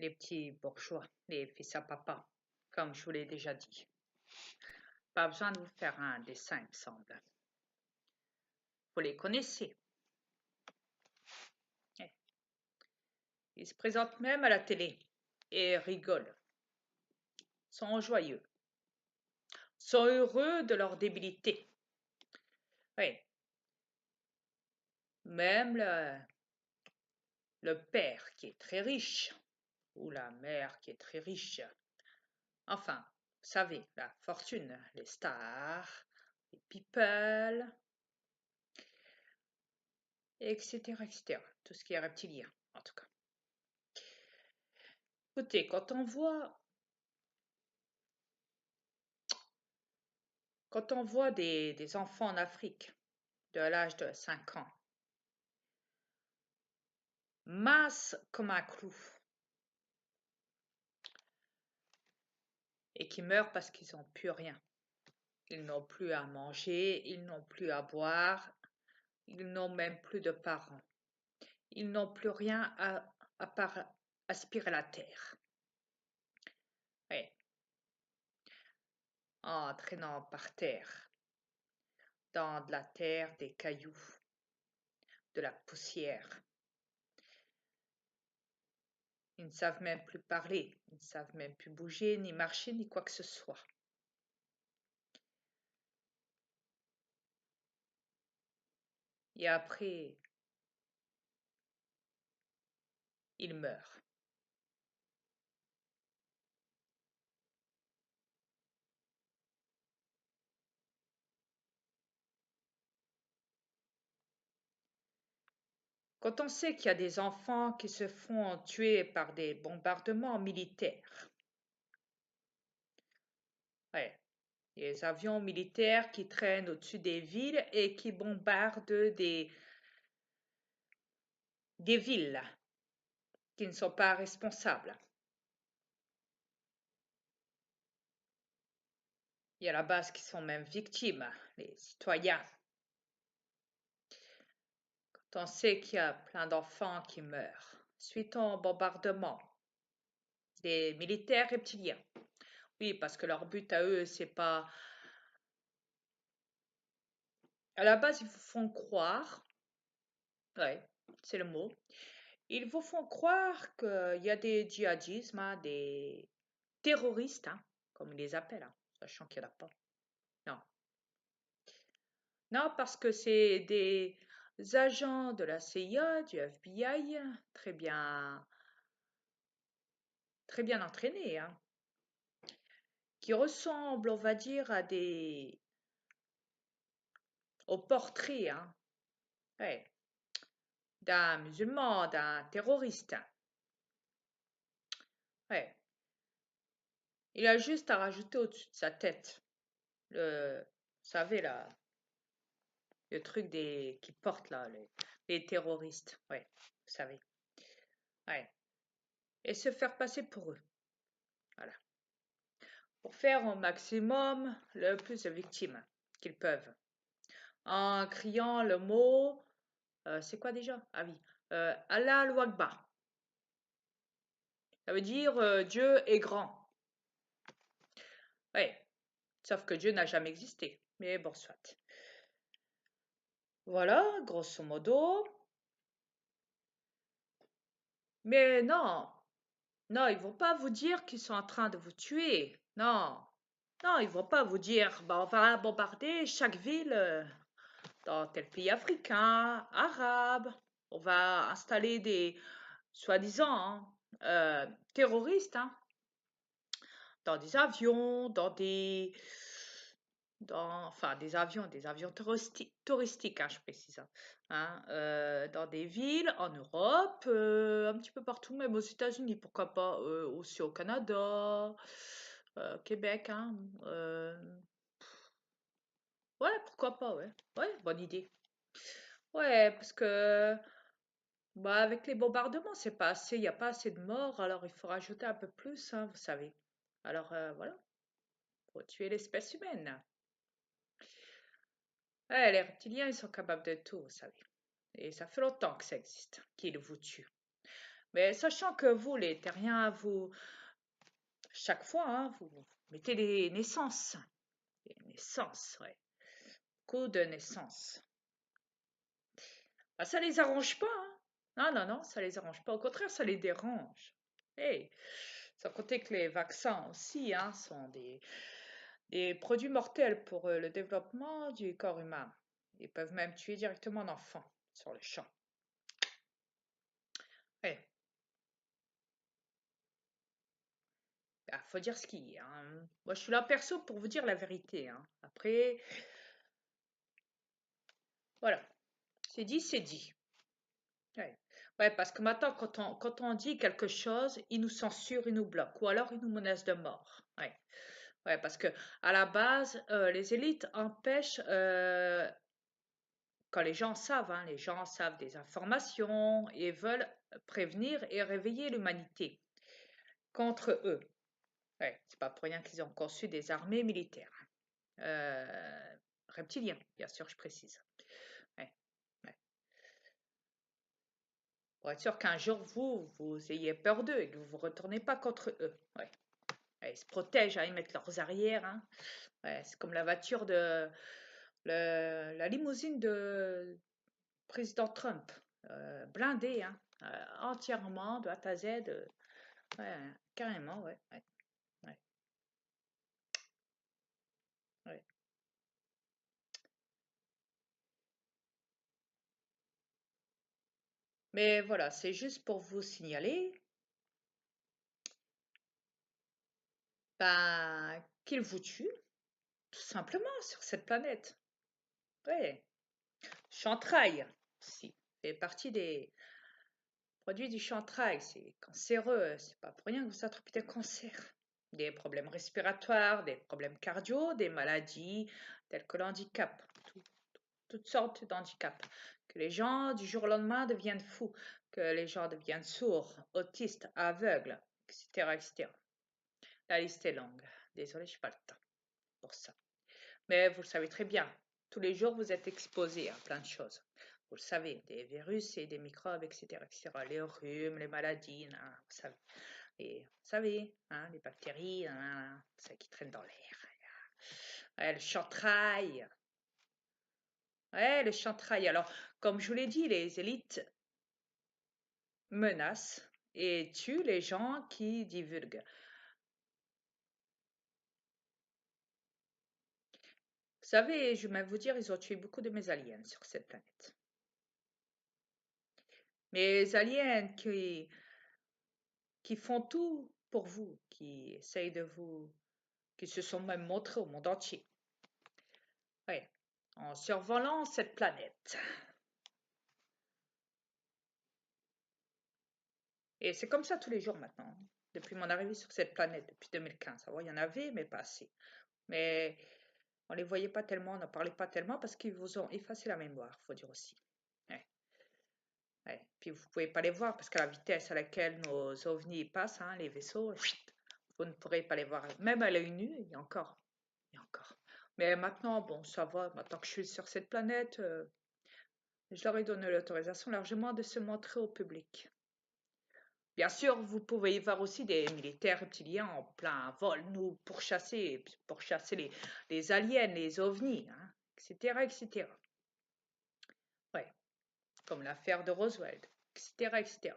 les petits bourgeois, les fils à papa, comme je vous l'ai déjà dit. Pas besoin de vous faire un dessin, il me semble. Vous les connaissez. Ils se présentent même à la télé et rigolent, sont joyeux, sont heureux de leur débilité. Oui. Même le père qui est très riche, ou la mère qui est très riche. Enfin, vous savez, la fortune, les stars, les people, etc., etc. Tout ce qui est reptilien, en tout cas. Écoutez, quand on voit des enfants en Afrique de l'âge de 5 ans, minces comme un clou, et qui meurent parce qu'ils n'ont plus rien. Ils n'ont plus à manger, ils n'ont plus à boire, ils n'ont même plus de parents. Ils n'ont plus rien à part aspirer la terre. Oui. En traînant par terre, dans de la terre, des cailloux, de la poussière. Ils ne savent même plus parler, ils ne savent même plus bouger, ni marcher, ni quoi que ce soit. Et après, ils meurent. Quand on sait qu'il y a des enfants qui se font tuer par des bombardements militaires, ouais, les avions militaires qui traînent au-dessus des villes et qui bombardent des villes qui ne sont pas responsables. Il y a la base qui sont même victimes, les citoyens. Quand on sait qu'il y a plein d'enfants qui meurent suite au bombardement des militaires reptiliens. Oui, parce que leur but à eux, c'est pas... À la base, ils vous font croire, ouais, c'est le mot, ils vous font croire qu'il y a des djihadismes, hein, des terroristes, hein, comme ils les appellent, hein, sachant qu'il n'y en a pas. Non. Non, parce que c'est des agents de la CIA, du FBI, très bien entraînés, hein, qui ressemblent, on va dire, au portrait, hein, ouais, d'un musulman, d'un terroriste. Ouais. Il a juste à rajouter au-dessus de sa tête vous savez là, le truc qui portent là, les terroristes, ouais, vous savez, ouais, et se faire passer pour eux, voilà, pour faire au maximum le plus de victimes qu'ils peuvent, en criant le mot, c'est quoi déjà? Ah oui, Allah Akbar. Ça veut dire Dieu est grand. Ouais, sauf que Dieu n'a jamais existé, mais bon, soit. Voilà, grosso modo. Mais non, non, ils vont pas vous dire qu'ils sont en train de vous tuer. Non, non, ils vont pas vous dire, bah, on va bombarder chaque ville dans tel pays africain, arabe. On va installer des, soi-disant, hein, terroristes, hein, dans des avions, enfin, des avions touristiques, hein, je précise, hein, dans des villes en Europe, un petit peu partout, même aux États-Unis, pourquoi pas, aussi au Canada, Québec, hein, ouais, pourquoi pas, ouais, ouais, bonne idée. Ouais, parce que bah, avec les bombardements, c'est pas assez, il n'y a pas assez de morts, alors il faut rajouter un peu plus, hein, vous savez. Alors voilà, faut tuer l'espèce humaine. Ouais, les reptiliens, ils sont capables de tout, vous savez. Et ça fait longtemps que ça existe, qu'ils vous tuent. Mais sachant que vous, les terriens, vous, chaque fois, hein, vous mettez des naissances. Des naissances, ouais. Coup de naissance. Ah, ça les arrange pas, hein. Non, non, non, ça les arrange pas. Au contraire, ça les dérange. Hey, sans compter que les vaccins aussi, hein, sont des produits mortels pour le développement du corps humain. Ils peuvent même tuer directement un enfant sur le champ. Ouais, bah, faut dire ce qu'il y a, hein. Moi, je suis là perso pour vous dire la vérité, hein. Après, voilà, c'est dit, c'est dit. Ouais. Ouais, parce que maintenant, quand on dit quelque chose, ils nous censurent, ils nous bloquent, ou alors ils nous menacent de mort. Ouais. Ouais, parce que à la base, les élites empêchent, quand les gens savent des informations et veulent prévenir et réveiller l'humanité contre eux. Ouais, c'est pas pour rien qu'ils ont conçu des armées militaires. Euh, Reptiliens, bien sûr, je précise. Ouais, ouais. Pour être sûr qu'un jour, vous ayez peur d'eux et que vous ne vous retournez pas contre eux. Ouais. Ouais, ils se protègent, hein, ils mettent leurs arrières, hein. Ouais, c'est comme la voiture de la limousine de président Trump, blindée, hein, entièrement de A à Z. Ouais, carrément, ouais, ouais, ouais, ouais. Mais voilà, c'est juste pour vous signaler, ben, qu'ils vous tuent, tout simplement, sur cette planète. Ouais. Chantrail, aussi, fait partie des produits du chantrail. C'est cancéreux, c'est pas pour rien que vous attrapez des cancers. Des problèmes respiratoires, des problèmes cardio, des maladies telles que l'handicap, toutes sortes d'handicaps. Que les gens du jour au lendemain deviennent fous, que les gens deviennent sourds, autistes, aveugles, etc., etc. La liste est longue. Désolée, je n'ai pas le temps pour ça. Mais vous le savez très bien, tous les jours, vous êtes exposé à plein de choses. Vous le savez, des virus et des microbes, etc., etc. Les rhumes, les maladies, vous savez. Et vous savez, hein, les bactéries, ça qui traîne dans l'air. Ouais, le chantrail. Ouais, le chantrail. Alors, comme je vous l'ai dit, les élites menacent et tuent les gens qui divulguent. Vous savez, je vais même vous dire, ils ont tué beaucoup de mes aliens sur cette planète. Mes aliens qui font tout pour vous, qui essayent de vous, qui se sont même montrés au monde entier. Ouais, en survolant cette planète. Et c'est comme ça tous les jours maintenant, hein, depuis mon arrivée sur cette planète, depuis 2015. Alors, il y en avait, mais pas assez. Mais on les voyait pas tellement, on n'en parlait pas tellement parce qu'ils vous ont effacé la mémoire, faut dire aussi. Ouais, ouais. Puis vous pouvez pas les voir parce qu'à la vitesse à laquelle nos ovnis passent, hein, les vaisseaux, vous ne pourrez pas les voir. Même à l'œil nu, il y a encore. Il y a encore. Mais maintenant, bon, ça va. Maintenant que je suis sur cette planète, je leur ai donné l'autorisation largement de se montrer au public. Bien sûr, vous pouvez y voir aussi des militaires reptiliens en plein vol, nous, pour chasser les aliens, les ovnis, hein, etc., etc. Ouais, comme l'affaire de Roswell, etc., etc.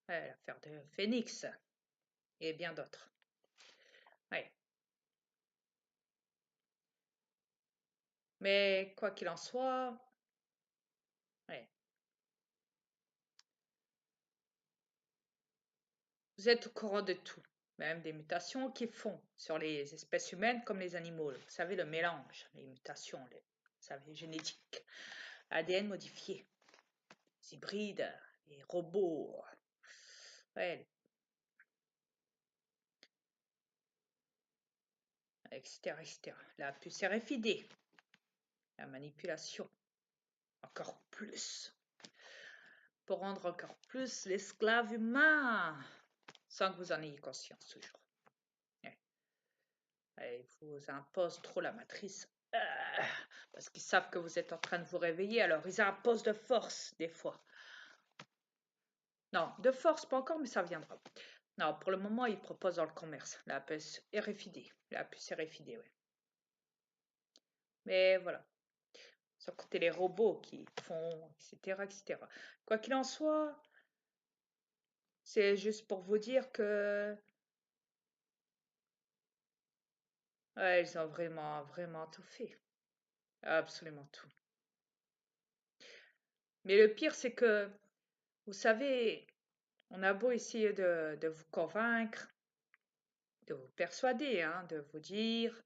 Ouais, l'affaire de Phoenix et bien d'autres. Ouais. Mais quoi qu'il en soit, ouais, vous êtes au courant de tout, même des mutations qui font sur les espèces humaines comme les animaux. Vous savez, le mélange, les mutations, vous savez, génétiques, ADN modifié, les hybrides, les robots, ouais, etc., etc. La puce RFID, la manipulation, encore plus, pour rendre encore plus l'esclave humain, sans que vous en ayez conscience toujours. Ouais. Ils vous imposent trop la matrice. Parce qu'ils savent que vous êtes en train de vous réveiller, alors ils imposent de force, des fois. Non, de force, pas encore, mais ça viendra. Non, pour le moment, ils proposent dans le commerce la puce RFID. La puce RFID, oui. Mais voilà, sans compter les robots qui font, etc., etc. Quoi qu'il en soit, c'est juste pour vous dire que ouais, ils ont vraiment, vraiment tout fait. Absolument tout. Mais le pire, c'est que, vous savez, on a beau essayer de vous convaincre, de vous persuader, hein, de vous dire,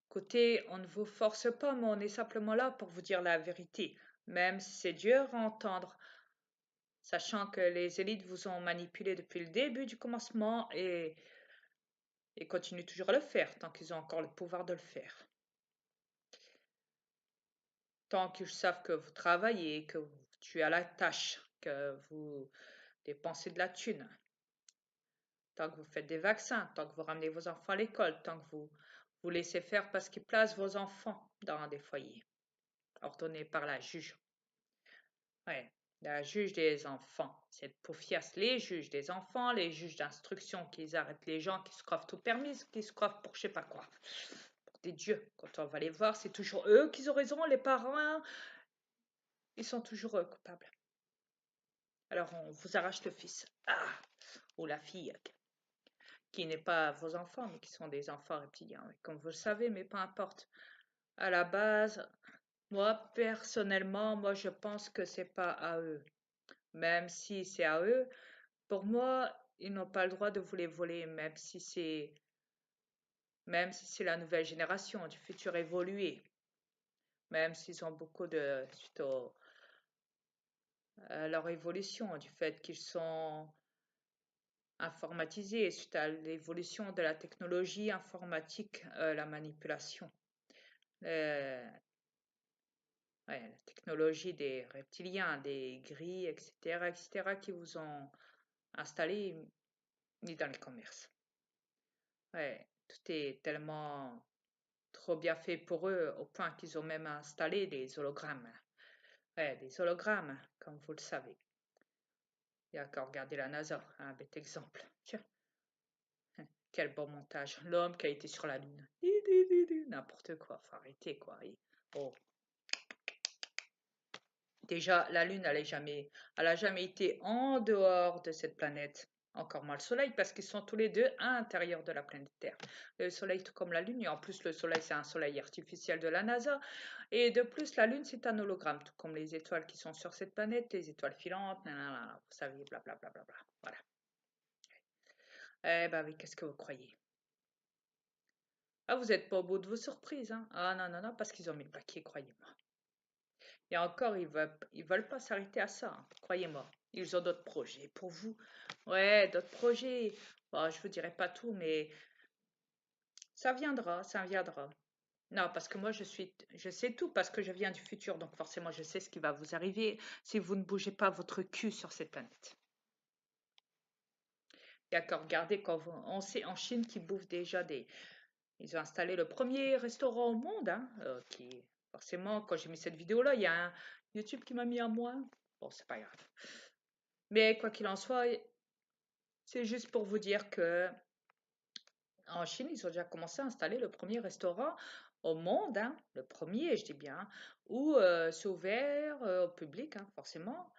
écoutez, on ne vous force pas, mais on est simplement là pour vous dire la vérité, même si c'est dur à entendre, sachant que les élites vous ont manipulé depuis le début du commencement et continuent toujours à le faire, tant qu'ils ont encore le pouvoir de le faire. Tant qu'ils savent que vous travaillez, que vous tuez à la tâche, que vous dépensez de la thune, tant que vous faites des vaccins, tant que vous ramenez vos enfants à l'école, tant que vous laissez faire parce qu'ils placent vos enfants dans des foyers ordonnés par la juge. Ouais, la juge des enfants, cette paufiasse, les juges des enfants, les juges d'instruction qui arrêtent les gens qui se croient tout permis, qui se croient pour je sais pas quoi. Pour des dieux, quand on va les voir, c'est toujours eux qui ont raison, les parents, ils sont toujours eux coupables. Alors on vous arrache le fils. Ah, ou la fille, qui n'est pas vos enfants, mais qui sont des enfants reptiliens, comme vous le savez, mais peu importe. À la base, moi, personnellement, moi, je pense que c'est pas à eux. Même si c'est à eux, pour moi, ils n'ont pas le droit de vous les voler, même si c'est la nouvelle génération, du futur évolué, même s'ils ont beaucoup de, suite à leur évolution, du fait qu'ils sont informatisés, suite à l'évolution de la technologie informatique, la manipulation. Euh, ouais, la technologie des reptiliens, des gris, etc., etc., qui vous ont installé mis dans les commerces. Ouais, tout est tellement trop bien fait pour eux, au point qu'ils ont même installé des hologrammes. Ouais, des hologrammes, comme vous le savez. Il y a qu'à regarder la NASA, un bête exemple. Tiens, quel bon montage. L'homme qui a été sur la Lune. N'importe quoi, faut arrêter quoi. Oh. Déjà, la Lune, elle a jamais été en dehors de cette planète. Encore moins le Soleil, parce qu'ils sont tous les deux à l'intérieur de la planète Terre. Le Soleil, tout comme la Lune, et en plus, le Soleil, c'est un Soleil artificiel de la NASA. Et de plus, la Lune, c'est un hologramme, tout comme les étoiles qui sont sur cette planète, les étoiles filantes, nanana, vous savez, blablabla. Bla, bla, bla, bla. Voilà. Eh ben oui, qu'est-ce que vous croyez? Ah, vous n'êtes pas au bout de vos surprises, hein? Ah non, non, non, parce qu'ils ont mis le paquet, croyez-moi. Et encore, ils veulent pas s'arrêter à ça, hein, croyez-moi. Ils ont d'autres projets pour vous. Ouais, d'autres projets. Bon, je vous dirai pas tout, mais ça viendra, ça viendra. Non, parce que moi, je sais tout parce que je viens du futur, donc forcément, je sais ce qui va vous arriver si vous ne bougez pas votre cul sur cette planète. Et encore, regardez quand on sait en Chine qu'ils bouffent déjà ils ont installé le premier restaurant au monde, hein, qui, forcément, quand j'ai mis cette vidéo-là, il y a un YouTube qui m'a mis un mois. Bon, c'est pas grave. Mais quoi qu'il en soit, c'est juste pour vous dire que en Chine, ils ont déjà commencé à installer le premier restaurant au monde, hein, le premier, je dis bien, hein, où c'est ouvert au public, hein, forcément,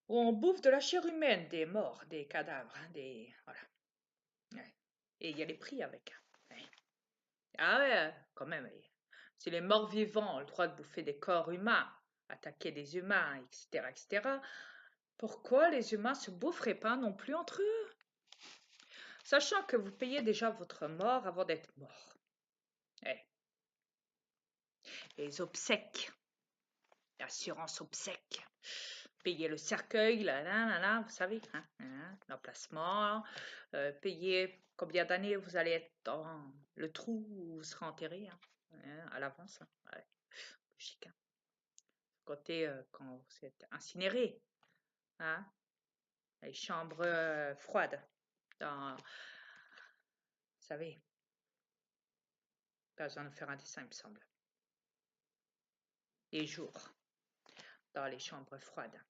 où on bouffe de la chair humaine, des morts, des cadavres, hein, voilà. Ouais. Et il y a les prix avec. Hein. Ouais. Ah ouais, quand même. Si les morts vivants ont le droit de bouffer des corps humains, attaquer des humains, etc., etc., pourquoi les humains se boufferaient pas non plus entre eux? Sachant que vous payez déjà votre mort avant d'être mort. Eh, les obsèques, l'assurance obsèques, payer le cercueil, là, vous savez, l'emplacement, payer combien d'années vous allez être dans le trou où vous serez enterré, à l'avance. Ouais, logique. Côté quand vous êtes incinéré, hein, les chambres froides, vous savez, pas besoin de faire un dessin, il me semble. Les jours dans les chambres froides.